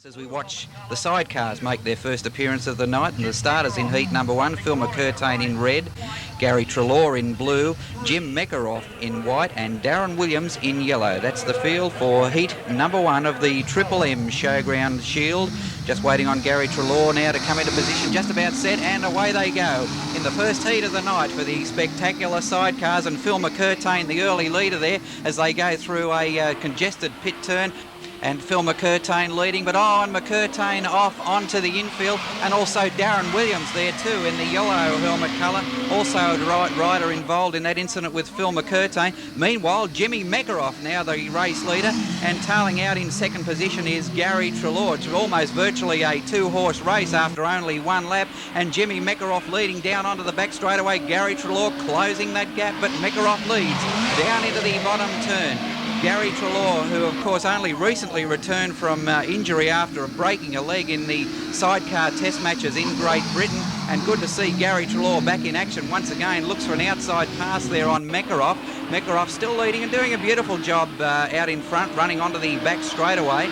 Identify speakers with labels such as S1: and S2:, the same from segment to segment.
S1: As we watch the sidecars make their first appearance of the night, and the starters in heat number one, Phil McCurtain in red, Gary Treloar in blue, Jim Mekaroff in white, and Darren Williams in yellow. That's the field for heat number one of the Triple M Showground Shield. Just waiting on Gary Treloar now to come into position, just about set, and away they go in the first heat of the night for the spectacular sidecars, and Phil McCurtain, the early leader there, as they go through a congested pit turn. And Phil McCurtain leading, but and McCurtain off onto the infield, and also Darren Williams there too in the yellow helmet colour, also a rider involved in that incident with Phil McCurtain. Meanwhile, Jimmy Mekaroff now the race leader, and tailing out in second position is Gary Treloar. It's almost virtually a two-horse race after only one lap, and Jimmy Mekaroff leading down onto the back straightaway. Gary Treloar closing that gap, but Mekaroff leads down into the bottom turn. Gary Treloar, who of course only recently returned from injury after breaking a leg in the sidecar test matches in Great Britain, and good to see Gary Treloar back in action once again. Looks for an outside pass there on Mekaroff. Mekaroff still leading and doing a beautiful job out in front, running onto the back straightaway.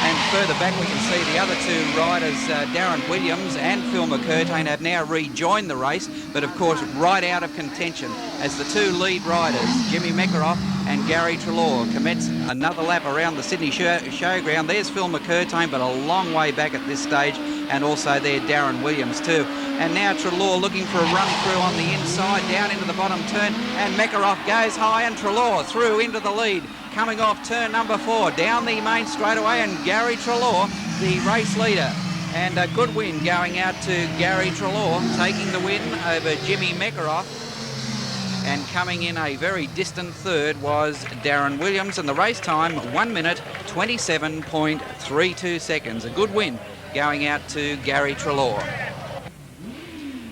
S1: And further back we can see the other two riders, Darren Williams and Phil McCurtain, have now rejoined the race, but of course right out of contention as the two lead riders, Jimmy Mekaroff and Gary Treloar, commence another lap around the Sydney Showground. There's Phil McCurtain, but a long way back at this stage, and also there Darren Williams too. And now Treloar looking for a run through on the inside, down into the bottom turn, and Mekaroff goes high, and Treloar through into the lead. Coming off turn number 4, down the main straightaway, and Gary Treloar, the race leader. And a good win going out to Gary Treloar, taking the win over Jimmy Mekaroff. And coming in a very distant third was Darren Williams, and the race time 1 minute 27.32 seconds. A good win going out to Gary Treloar.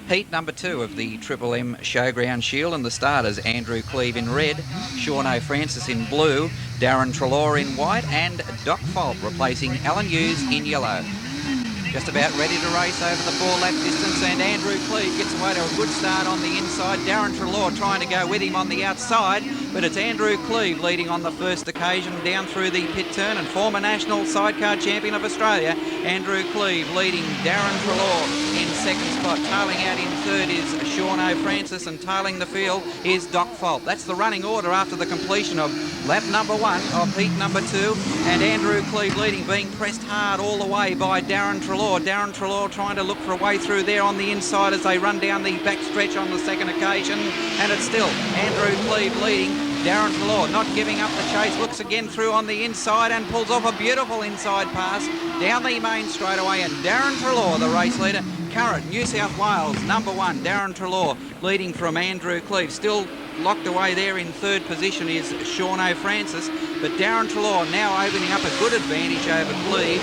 S1: Heat number 2 of the Triple M Showground Shield, and the starters Andrew Cleve in red, Sean O'Francis in blue, Darren Treloar in white, and Doc Falk replacing Alan Hughes in yellow. Just about ready to race over the 4-lap distance, and Andrew Cleve gets away to a good start on the inside. Darren Treloar trying to go with him on the outside, but it's Andrew Cleve leading on the first occasion down through the pit turn, and former national sidecar champion of Australia, Andrew Cleve leading Darren Treloar in second spot. Tailing out in third is Sean O'Francis, and tailing the field is Doc Falk. That's the running order after the completion of lap number 1 of heat number 2, and Andrew Cleve leading, being pressed hard all the way by Darren Treloar. Darren Treloar trying to look for a way through there on the inside as they run down the back stretch on the second occasion, and it's still Andrew Cleve leading. Darren Treloar not giving up the chase, looks again through on the inside and pulls off a beautiful inside pass down the main straightaway, and Darren Treloar, the race leader, current New South Wales number 1, Darren Treloar leading from Andrew Cleve. Still locked away there in third position is Sean O'Francis, but Darren Treloar now opening up a good advantage over Cleve.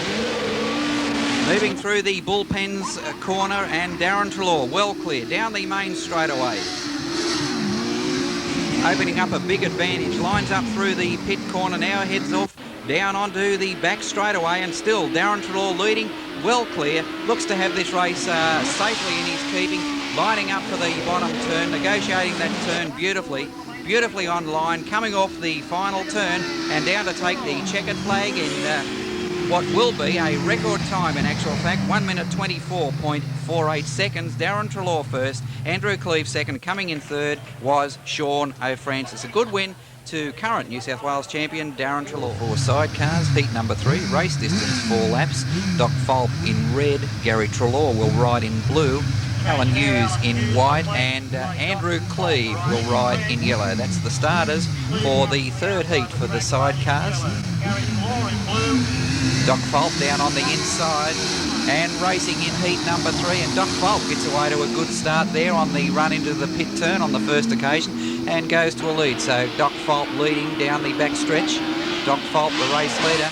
S1: Moving through the bullpens corner, and Darren Treloar well clear down the main straightaway. Opening up a big advantage, lines up through the pit corner now, heads off down onto the back straightaway, and still Darren Treloar leading well clear. Looks to have this race safely in his keeping, lining up for the bottom turn, negotiating that turn beautifully on line, coming off the final turn and down to take the checkered flag in what will be a record time in actual fact, 1 minute 24.48 seconds. Darren Treloar first, Andrew Cleve second, coming in third was Sean O'Francis. A good win to current New South Wales champion Darren Treloar. For sidecars, heat number 3, race distance 4 laps. Doc Falk in red, Gary Treloar will ride in blue, Alan Hughes in white, and Andrew Cleve will ride in yellow. That's the starters for the third heat for the sidecars. Doc Falk down on the inside and racing in heat number 3, and Doc Falk gets away to a good start there on the run into the pit turn on the first occasion and goes to a lead. So Doc Falk leading down the back stretch. Doc Falk, the race leader,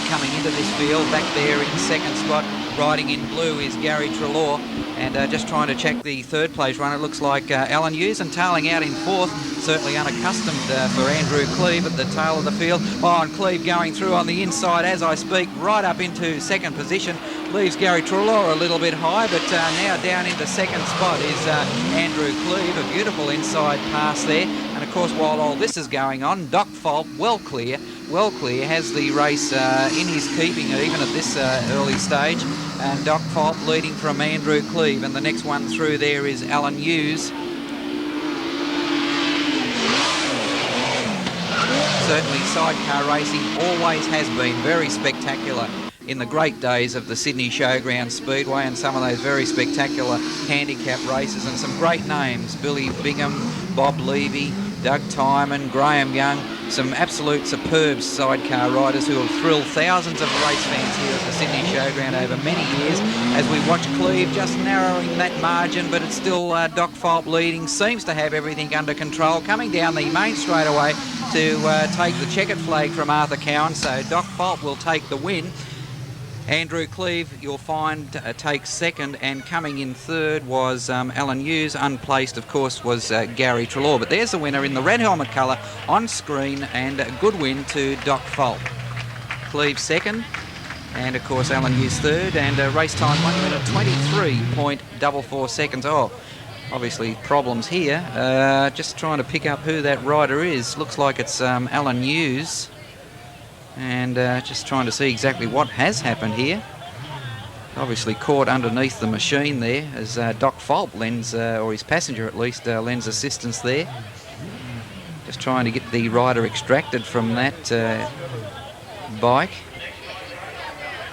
S1: coming into this field. Back there in second spot, riding in blue, is Gary Treloar, and just trying to check the third place run, it looks like Alan Hughes, and tailing out in fourth, certainly unaccustomed for Andrew Cleve at the tail of the field. And Cleve going through on the inside as I speak, right up into second position, leaves Gary Treloar a little bit high, but now down into second spot is Andrew Cleve. A beautiful inside pass there, and of course while all this is going on, Doc Falk well clear well clear, has the race in his keeping even at this early stage, and Doc Fulp leading from Andrew Cleve, and the next one through there is Alan Hughes. Certainly Sidecar racing always has been very spectacular in the great days of the Sydney Showground Speedway, and some of those very spectacular handicap races, and some great names: Billy Bingham, Bob Levy, Doug Tyman, Graham Young, some absolute superb sidecar riders who have thrilled thousands of race fans here at the Sydney Showground over many years. As we watch Cleve just narrowing that margin, but it's still Doc Fulp leading, seems to have everything under control, coming down the main straightaway to take the checkered flag from Arthur Cowan, so Doc Fulp will take the win. Andrew Cleve, you'll find, takes second, and coming in third was Alan Hughes. Unplaced, of course, was Gary Treloar. But there's the winner in the red helmet colour on screen, and a good win to Doc Fulp. Cleve second, and of course Alan Hughes third, and race time 1 minute 23.44 seconds. Oh, obviously problems here. Just trying to pick up who that rider is. Looks like it's Alan Hughes. And just trying to see exactly what has happened here. Obviously caught underneath the machine there as Doc Fulp lends, or his passenger at least, lends assistance there. Just trying to get the rider extracted from that bike.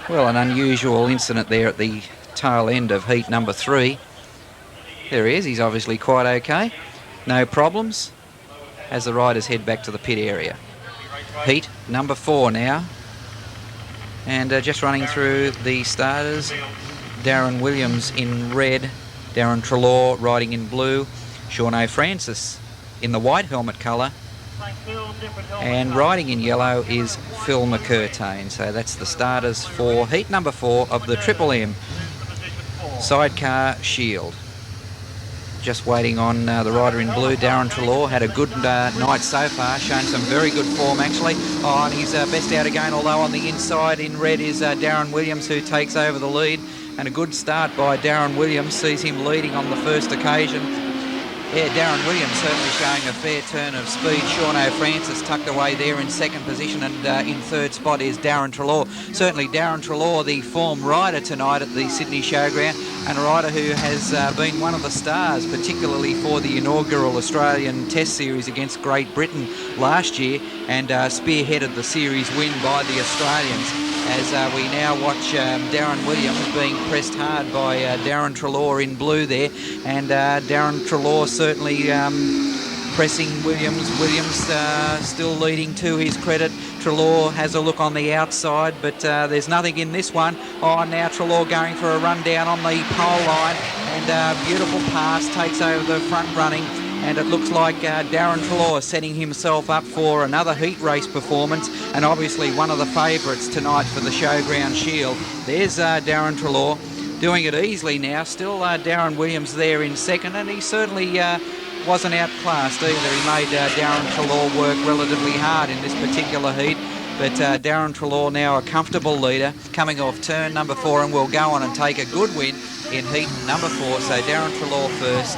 S1: Well, an unusual incident there at the tail end of heat number 3. There he is, he's obviously quite okay. No problems as the riders head back to the pit area. Heat number 4 now, and just running through the starters: Darren Williams in red, Darren Treloar riding in blue, Sean O'Francis in the white helmet colour, and riding in yellow is Phil McCurtain. So that's the starters for heat number 4 of the Triple M Sidecar Shield. Just waiting on the rider in blue, Darren Treloar. Had a good night so far, shown some very good form actually. Oh, and he's best out again, although on the inside in red is Darren Williams, who takes over the lead. And a good start by Darren Williams sees him leading on the first occasion. Yeah, Darren Williams certainly showing a fair turn of speed. Sean O'Francis tucked away there in second position, and in third spot is Darren Treloar. Certainly Darren Treloar, the form rider tonight at the Sydney Showground, and a rider who has been one of the stars, particularly for the inaugural Australian Test Series against Great Britain last year, and spearheaded the series win by the Australians. As we now watch Darren Williams being pressed hard by Darren Treloar in blue there, and Darren Treloar certainly pressing Williams. Williams still leading to his credit. Treloar has a look on the outside, but there's nothing in this one. Oh, now Treloar going for a run down on the pole line, and beautiful pass takes over the front running. And it looks like Darren Treloar setting himself up for another heat race performance, and obviously one of the favourites tonight for the Showground Shield. There's Darren Treloar doing it easily now. Still Darren Williams there in second, and he certainly wasn't outclassed either. He made Darren Treloar work relatively hard in this particular heat. But Darren Treloar now a comfortable leader, coming off turn number 4, and will go on and take a good win in heat number 4. So Darren Treloar first,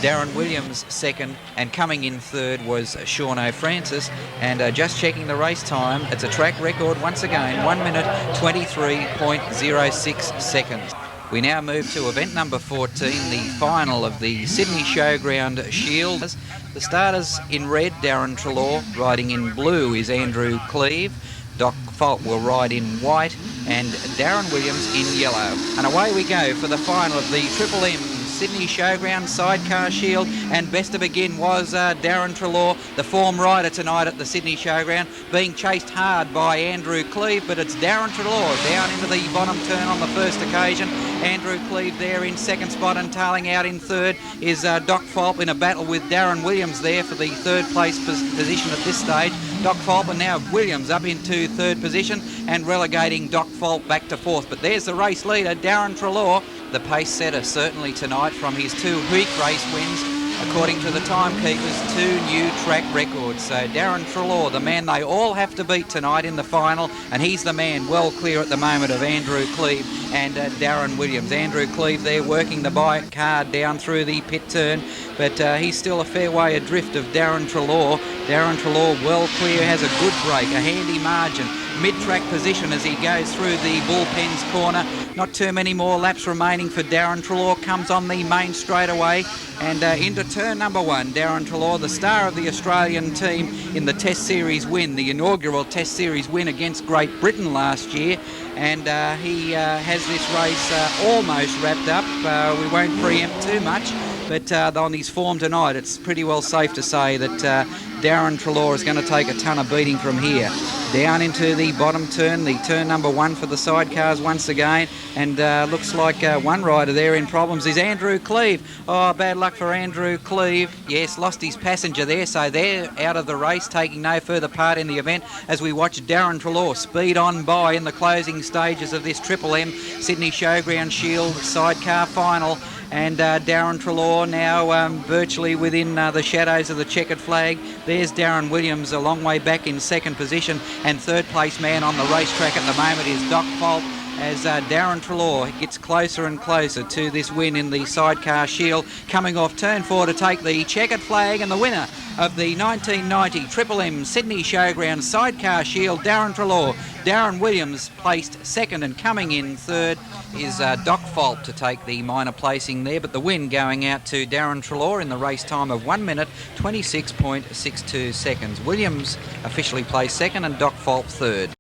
S1: Darren Williams second, and coming in third was Sean O'Francis. And just checking the race time, it's a track record once again, 1 minute 23.06 seconds. We now move to event number 14, the final of the Sydney Showground Shield. The starters in red, Darren Treloar. Riding in blue is Andrew Cleve. Doc Fulp will ride in white, and Darren Williams in yellow. And away we go for the final of the Triple M Sydney Showground Sidecar Shield, and best to begin was Darren Treloar, the form rider tonight at the Sydney Showground, being chased hard by Andrew Cleve, but it's Darren Treloar down into the bottom turn on the first occasion. Andrew Cleve there in second spot, and tailing out in third is Doc Fulp in a battle with Darren Williams there for the third place position at this stage. Doc Fulp, and now Williams up into third position and relegating Doc Fulp back to fourth. But there's the race leader, Darren Treloar, the pace setter certainly tonight from his 2 heat race wins according to the timekeepers, 2 new track records. So Darren Treloar, the man they all have to beat tonight in the final, and he's the man well clear at the moment of Andrew Cleve and Darren Williams. Andrew Cleve there working the bike car down through the pit turn, but he's still a fair way adrift of Darren Treloar. Darren Treloar well clear, has a good break, a handy margin. Mid-track position as he goes through the bullpens corner. Not too many more laps remaining for Darren Treloar. Comes on the main straightaway and into turn number 1. Darren Treloar, the star of the Australian team in the Test Series win, the inaugural Test Series win against Great Britain last year. And he has this race almost wrapped up. We won't preempt too much, but on his form tonight, it's pretty well safe to say that Darren Treloar is going to take a ton of beating from here. Down into the bottom turn, the turn number 1 for the sidecars once again, and looks like one rider there in problems is Andrew Cleve. Oh, bad luck for Andrew Cleve. Yes, lost his passenger there, so they're out of the race, taking no further part in the event as we watch Darren Treloar speed on by in the closing stages of this Triple M Sydney Showground Shield sidecar final. And Darren Treloar now virtually within the shadows of the checkered flag. There's Darren Williams a long way back in second position, and third place man on the racetrack at the moment is Doc Folt, as Darren Treloar gets closer and closer to this win in the Sidecar Shield, coming off turn 4 to take the checkered flag, and the winner of the 1990 Triple M Sydney Showground Sidecar Shield, Darren Treloar. Darren Williams placed second, and coming in third is Doc Folt to take the minor placing there, but the win going out to Darren Treloar in the race time of 1 minute 26.62 seconds. Williams officially placed second and Doc Folt third.